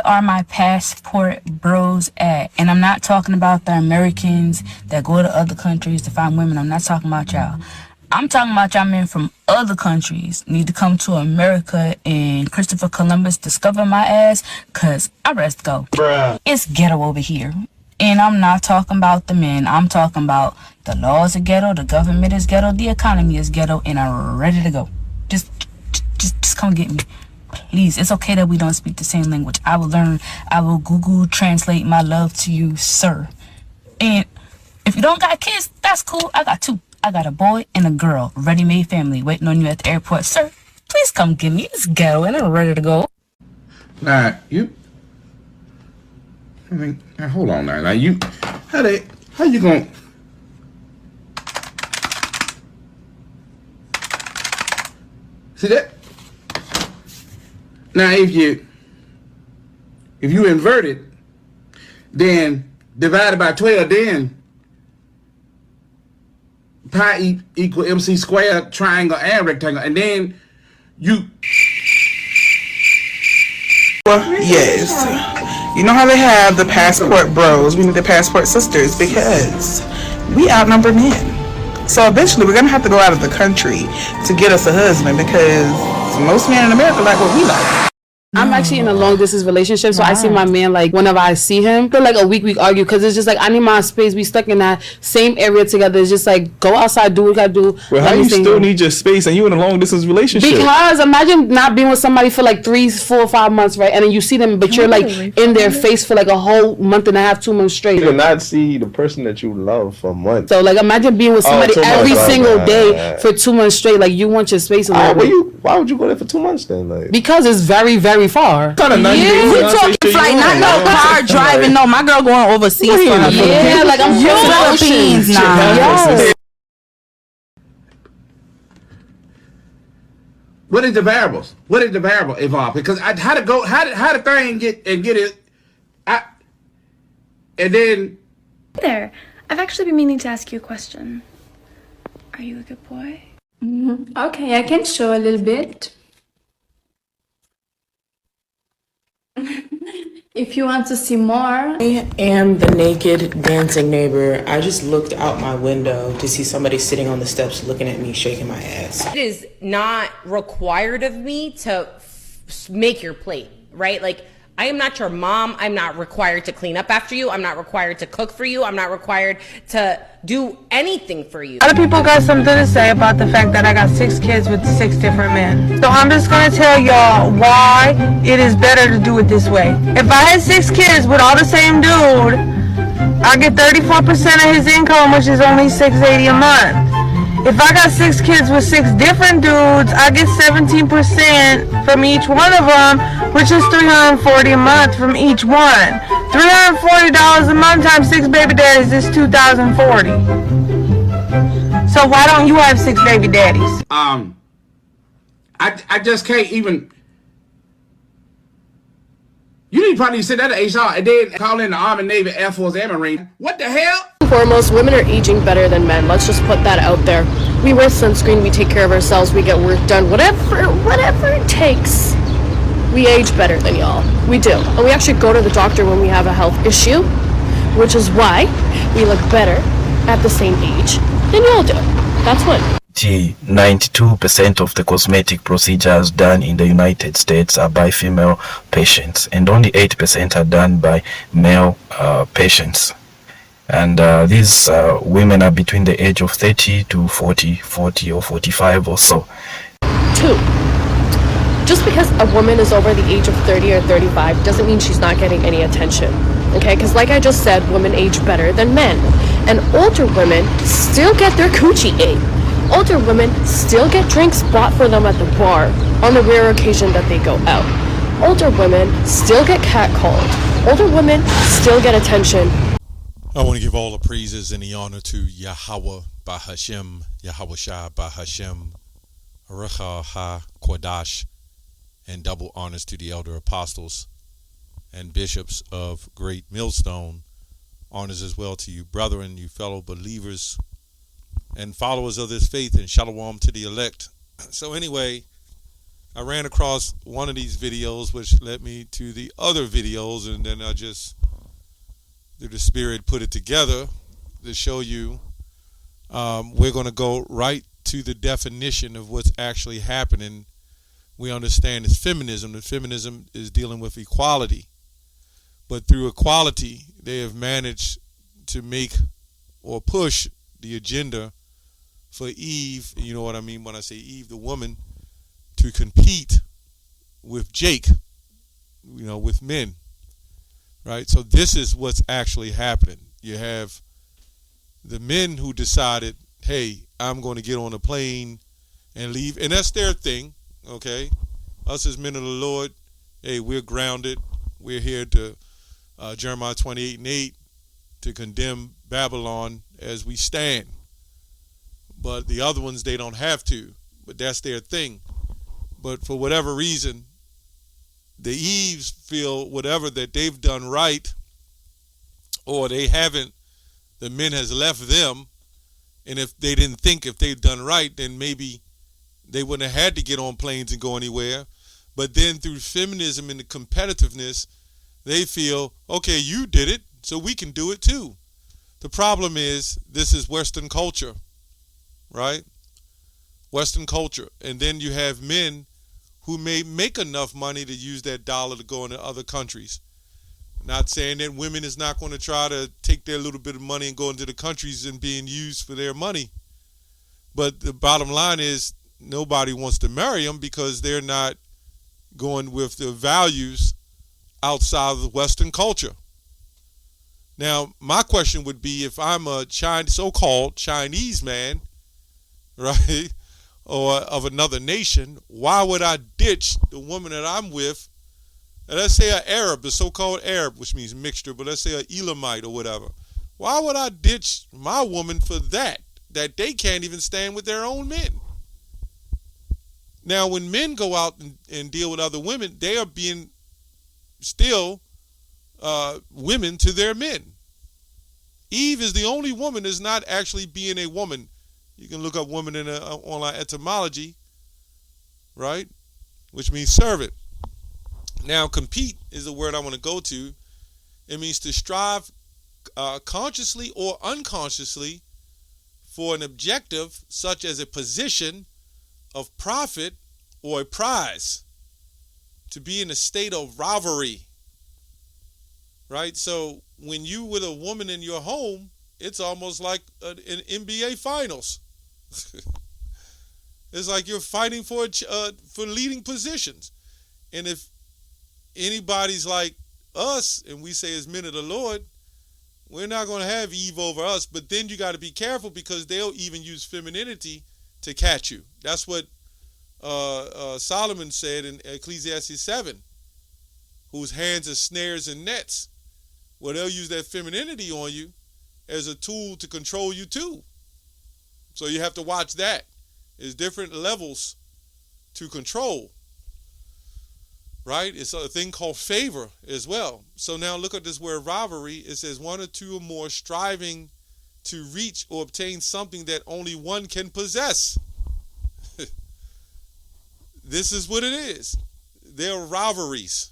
are my passport bros at? And I'm not talking about the Americans that go to other countries to find women. I'm not talking about y'all. I'm talking about y'all men from other countries need to come to America and Christopher Columbus discover my ass, cause I rest go. Bruh. It's ghetto over here. And I'm not talking about the men. I'm talking about the laws are ghetto, the government is ghetto, the economy is ghetto, and I'm ready to go. Just come get me. Please, it's okay that we don't speak the same language. I will Google translate my love to you, sir. And if you don't got kids, that's cool. I got two. I got a boy and a girl, ready-made family, waiting on you at the airport. Sir, please come get me. It's ghetto and I'm ready to go. Now, now hold on now. How you gonna... See that? Now, if you invert it, then divided by 12, then pi equal MC squared, triangle, and rectangle, and then you... Yes. You know how they have the passport bros? We need the passport sisters because we outnumber men. So eventually we're going to have to go out of the country to get us a husband because most men in America like what we like. I'm actually in a long distance relationship, so I see my man like whenever I see him. For like a week we argue because it's just like I need my space. We stuck in that same area together. It's just like go outside, do what you gotta do. Well, how you still need your space and you in a long distance relationship? Because imagine not being with somebody for like 3, 4, 5 months, right? And then you see them, but you're like in their face for like a whole month and a half, 2 months straight. You cannot see the person that you love for months. So like imagine being with somebody every single day for 2 months straight. Like you want your space a little bit. Why would you go there for 2 months then? Like because it's very, very far. We talking flight, not no car driving. No, my girl going overseas for her. Yeah, like I'm Philippines now. Yes. What is the variables? What is the variable involved? Because how the thing get it, and then. There, I've actually been meaning to ask you a question. Are you a good boy? Okay, I can show a little bit. If you want to see more. I am the naked dancing neighbor. I just looked out my window to see somebody sitting on the steps looking at me shaking my ass. It is not required of me to make your plate, right? Like I am not your mom. I'm not required to clean up after you. I'm not required to cook for you. I'm not required to do anything for you. Other people got something to say about the fact that I got 6 kids with 6 different men. So I'm just going to tell y'all why it is better to do it this way. If I had 6 kids with all the same dude, I get 34% of his income, which is only $680 a month. If I got 6 kids with 6 different dudes, I get 17% from each one of them, which is $340 a month from each one. $340 a month times 6 baby daddies is $2,040. So why don't you have 6 baby daddies? I just can't even. You need to probably sit at the HR and then call in the Army, Navy, Air Force, and Marine. What the hell? Foremost, women are aging better than men. Let's just put that out there. We wear sunscreen, we take care of ourselves, we get work done, whatever it takes. We age better than y'all. We do. And we actually go to the doctor when we have a health issue, which is why we look better at the same age than y'all do. That's what. 92% of the cosmetic procedures done in the United States are by female patients, and only 8% are done by male patients. And these women are between the age of 30 to 40 or 45 or so. 2. Just because a woman is over the age of 30 or 35 doesn't mean she's not getting any attention. Okay, because like I just said, women age better than men. And older women still get their coochie ate. Older women still get drinks bought for them at the bar on the rare occasion that they go out. Older women still get catcalled. Older women still get attention. I want to give all the praises and the honor to Yahweh Bahashem, Yahweh Shah Bahashem, Arecha Ha Kodash, and double honors to the elder apostles and bishops of Great Millstone. Honors as well to you, brethren, you fellow believers and followers of this faith, and shalom to the elect. So anyway, I ran across one of these videos, which led me to the other videos, and then I just, through the Spirit, put it together to show you. We're going to go right to the definition of what's actually happening. We understand it's feminism. The feminism is dealing with equality. But through equality, they have managed to make or push the agenda for Eve, you know what I mean when I say Eve, the woman, to compete with Jake, you know, with men, right? So this is what's actually happening. You have the men who decided, hey, I'm going to get on a plane and leave, and that's their thing, okay? Us as men of the Lord, hey, we're grounded. We're here to, Jeremiah 28:8, to condemn Babylon as we stand. But the other ones, they don't have to, but that's their thing. But for whatever reason, the Eves feel whatever that they've done right, or they haven't, the men has left them, and if they didn't think if they've done right, then maybe they wouldn't have had to get on planes and go anywhere. But then through feminism and the competitiveness, they feel, okay, you did it, so we can do it too. The problem is, this is Western culture, right? Western culture. And then you have men who may make enough money to use that dollar to go into other countries. Not saying that women is not going to try to take their little bit of money and go into the countries and being used for their money. But the bottom line is, nobody wants to marry them because they're not going with the values outside of the Western culture. Now, my question would be, if I'm a so-called Chinese man, right, or of another nation, why would I ditch the woman that I'm with? And let's say an Arab, the so-called Arab, which means mixture, but let's say an Elamite or whatever. Why would I ditch my woman for that they can't even stand with their own men? Now, when men go out and deal with other women, they are being still women to their men. Eve is the only woman that's not actually being a woman. You can look up woman in online etymology, right? Which means servant. Now, compete is a word I want to go to. It means to strive consciously or unconsciously for an objective, such as a position of profit or a prize. To be in a state of rivalry, right? So when you with a woman in your home, it's almost like an NBA finals. It's like you're fighting for leading positions. And if anybody's like us, and we say as men of the Lord, we're not going to have Eve over us. But then you got to be careful, because they'll even use femininity to catch you. That's what Solomon said in Ecclesiastes 7, whose hands are snares and nets. Well, they'll use that femininity on you as a tool to control you too. So you have to watch that. There's different levels to control, right? It's a thing called favor as well. So now look at this word rivalry. It says one or two or more striving to reach or obtain something that only one can possess. This is what it is. There are rivalries.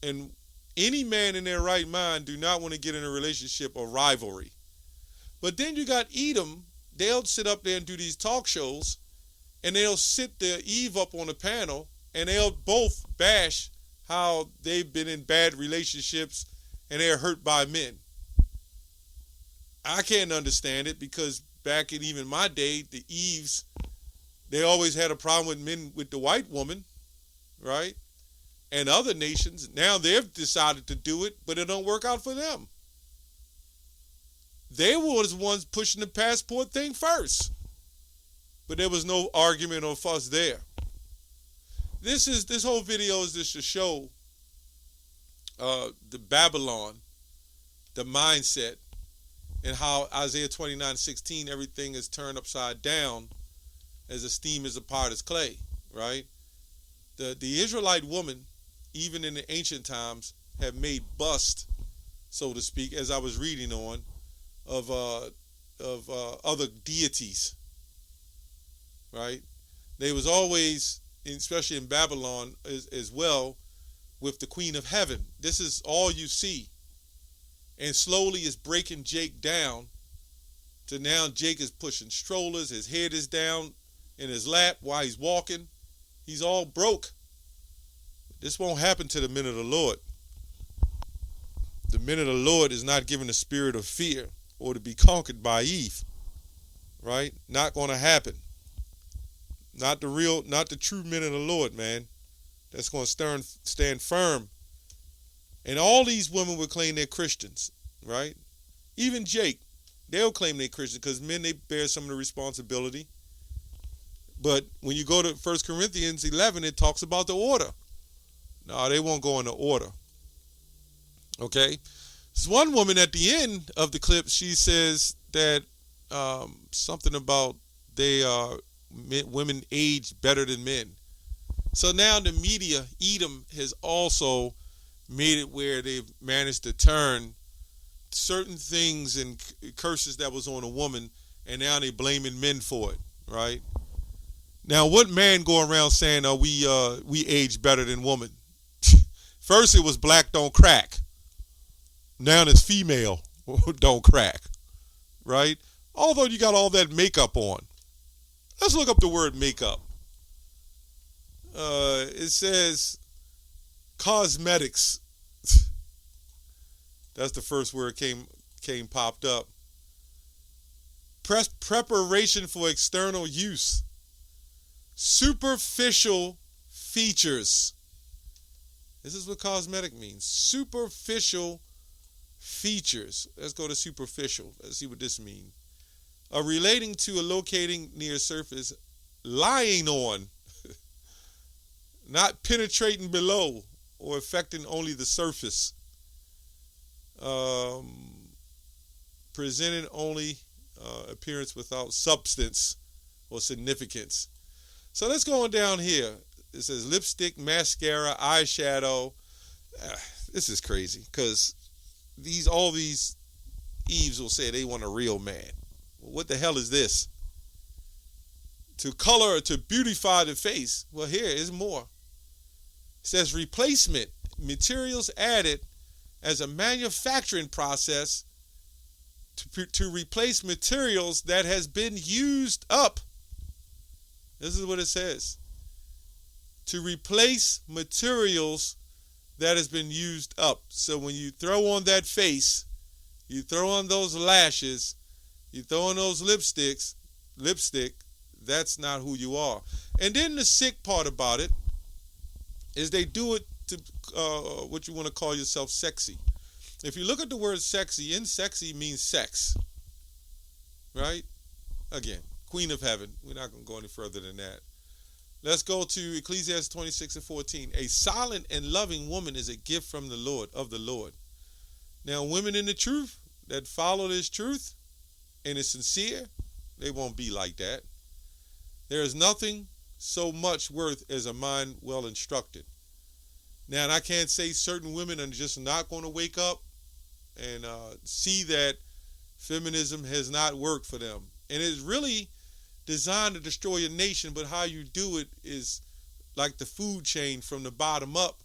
And any man in their right mind do not want to get in a relationship of rivalry. But then you got Edom. They'll sit up there and do these talk shows, and they'll sit their Eve up on a panel, and they'll both bash how they've been in bad relationships and they're hurt by men. I can't understand it, because back in even my day, the Eves, they always had a problem with men with the white woman, right? And other nations, now they've decided to do it, but it don't work out for them. They were the ones pushing the passport thing first. But there was no argument or fuss there. This whole video is just to show the Babylon, the mindset, and how Isaiah 29:16, everything is turned upside down as a steam is apart as clay, right? The Israelite woman, even in the ancient times, have made bust, so to speak, as I was reading on, of other deities, right? They was always, especially in Babylon as well, with the Queen of Heaven. This is all you see. And slowly it's breaking Jake down to now Jake is pushing strollers. His head is down in his lap while he's walking. He's all broke. This won't happen to the men of the Lord. The men of the Lord is not given a spirit of fear or to be conquered by Eve. Right? Not going to happen. Not the true men of the Lord, man. That's going to stand firm. And all these women will claim they're Christians, right? Even Jake, they'll claim they're Christians because men, they bear some of the responsibility. But when you go to 1 Corinthians 11, it talks about the order. No, they won't go in the order. Okay? There's one woman at the end of the clip, she says that something about women age better than men. So now the media, Edom, has also made it where they've managed to turn certain things and curses that was on a woman, and now they blaming men for it, right? Now, what man go around saying, we age better than women? First it was black don't crack. Now it's female don't crack, right? Although you got all that makeup on. Let's look up the word makeup. It says cosmetics. That's the first word came popped up. Preparation for external use. Superficial features. This is what cosmetic means. Superficial features. Let's go to superficial. Let's see what this means. Relating to or locating near surface, lying on, not penetrating below or affecting only the surface, presenting only appearance without substance or significance. So let's go on down here. It says lipstick, mascara, eyeshadow. This is crazy because all these Eves will say they want a real man. What the hell is this? To color or to beautify the face. Well, here is more. It says replacement, materials added as a manufacturing process to replace materials that has been used up. This is what it says. To replace materials that has been used up. So when you throw on that face, you throw on those lashes, you throw on those lipstick, that's not who you are. And then the sick part about it is they do it to what you want to call yourself sexy. If you look at the word sexy, in sexy means sex. Right? Again, Queen of Heaven. We're not going to go any further than that. Let's go to Ecclesiastes 26:14. A silent and loving woman is a gift from the Lord, of the Lord. Now, women in the truth that follow this truth and is sincere, they won't be like that. There is nothing so much worth as a mind well instructed. Now, and I can't say certain women are just not going to wake up and see that feminism has not worked for them. And it's really designed to destroy a nation, but how you do it is like the food chain from the bottom up.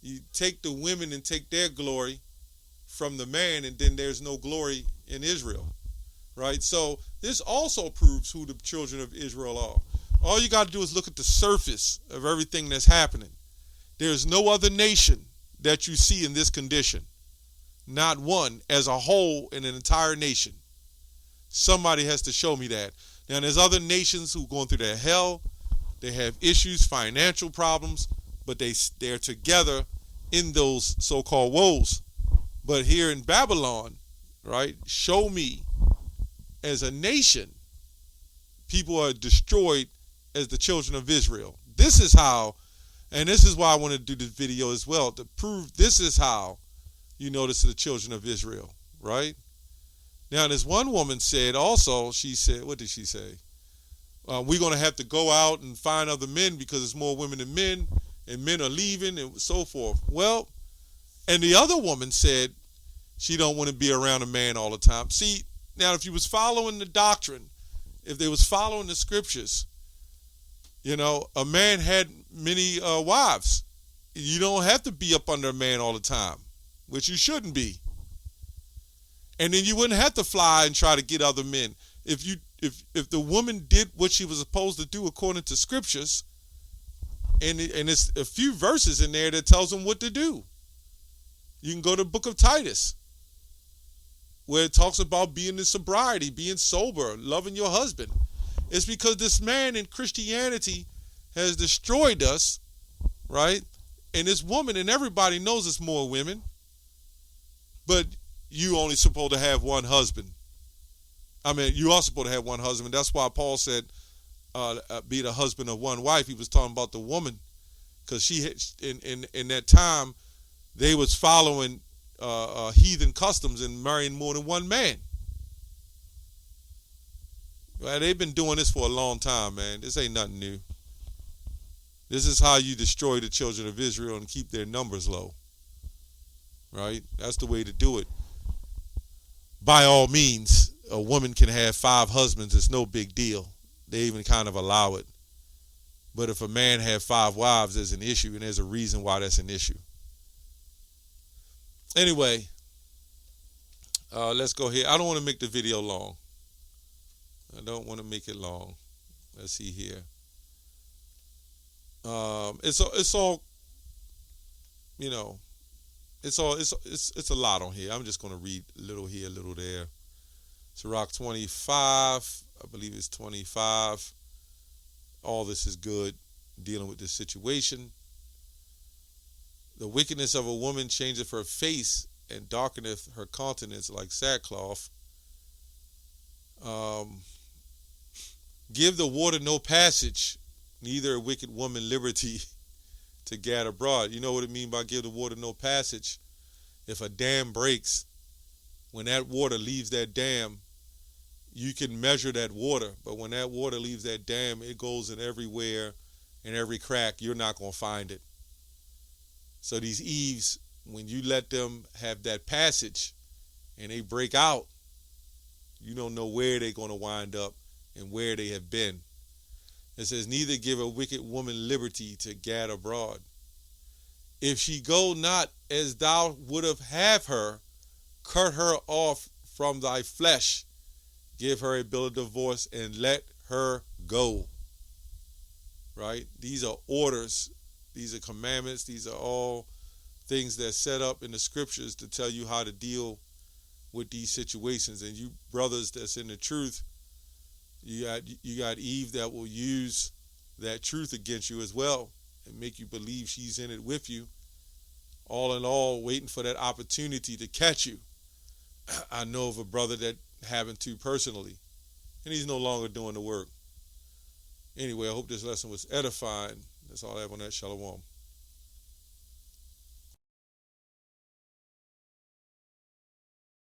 You take the women and take their glory from the man, and then there's no glory in Israel, right? So this also proves who the children of Israel are. All you got to do is look at the surface of everything that's happening. There's no other nation that you see in this condition. Not one as a whole in an entire nation. Somebody has to show me that. Now, there's other nations who are going through their hell. They have issues, financial problems, but they're together in those so-called woes. But here in Babylon, right, show me as a nation, people are destroyed as the children of Israel. This is how, and this is why I want to do this video as well, to prove this is how you know this is the children of Israel, right? Now, this one woman said also, she said, what did she say? We're going to have to go out and find other men because there's more women than men, and men are leaving and so forth. Well, and the other woman said she don't want to be around a man all the time. See, now if you was following the doctrine, if they was following the scriptures, You know, a man had many wives. You don't have to be up under a man all the time, which you shouldn't be. And then you wouldn't have to fly and try to get other men. If the woman did what she was supposed to do according to scriptures, and it's a few verses in there that tells them what to do. You can go to the book of Titus, where it talks about being in sobriety, being sober, loving your husband. It's because this man in Christianity has destroyed us, right? And this woman, and everybody knows it's more women, but you only supposed to have one husband. I mean, you are supposed to have one husband. That's why Paul said, be the husband of one wife. He was talking about the woman, because she had, in that time, they was following heathen customs and marrying more than one man. Well, they've been doing this for a long time, man. This ain't nothing new. This is how you destroy the children of Israel and keep their numbers low. Right? That's the way to do it. By all means, a woman can have 5 husbands. It's no big deal. They even kind of allow it. But if a man have 5 wives, there's an issue, and there's a reason why that's an issue. Anyway, let's go here. I don't want to make the video long. I don't want to make it long. Let's see here. It's all, you know, it's a lot on here. I'm just going to read a little here, a little there. Sirach 25, I believe it's 25. All this is good, dealing with this situation. The wickedness of a woman changeth her face, and darkeneth her countenance like sackcloth. Give the water no passage, neither a wicked woman liberty to gad abroad. You know what it means by give the water no passage? If a dam breaks, when that water leaves that dam, you can measure that water. But when that water leaves that dam, it goes in everywhere, in every crack. You're not going to find it. So these eaves, when you let them have that passage and they break out, you don't know where they're going to wind up and where they have been. It says, neither give a wicked woman liberty to gad abroad. If she go not as thou wouldst have her, cut her off from thy flesh, give her a bill of divorce, and let her go. Right? These are orders. These are commandments. These are all things that set up in the scriptures to tell you how to deal with these situations. And you brothers that's in the truth, you got Eve that will use that truth against you as well and make you believe she's in it with you. All in all, waiting for that opportunity to catch you. I know of a brother that happened to personally, and he's no longer doing the work. Anyway, I hope this lesson was edifying. That's all I have on that. Shalom.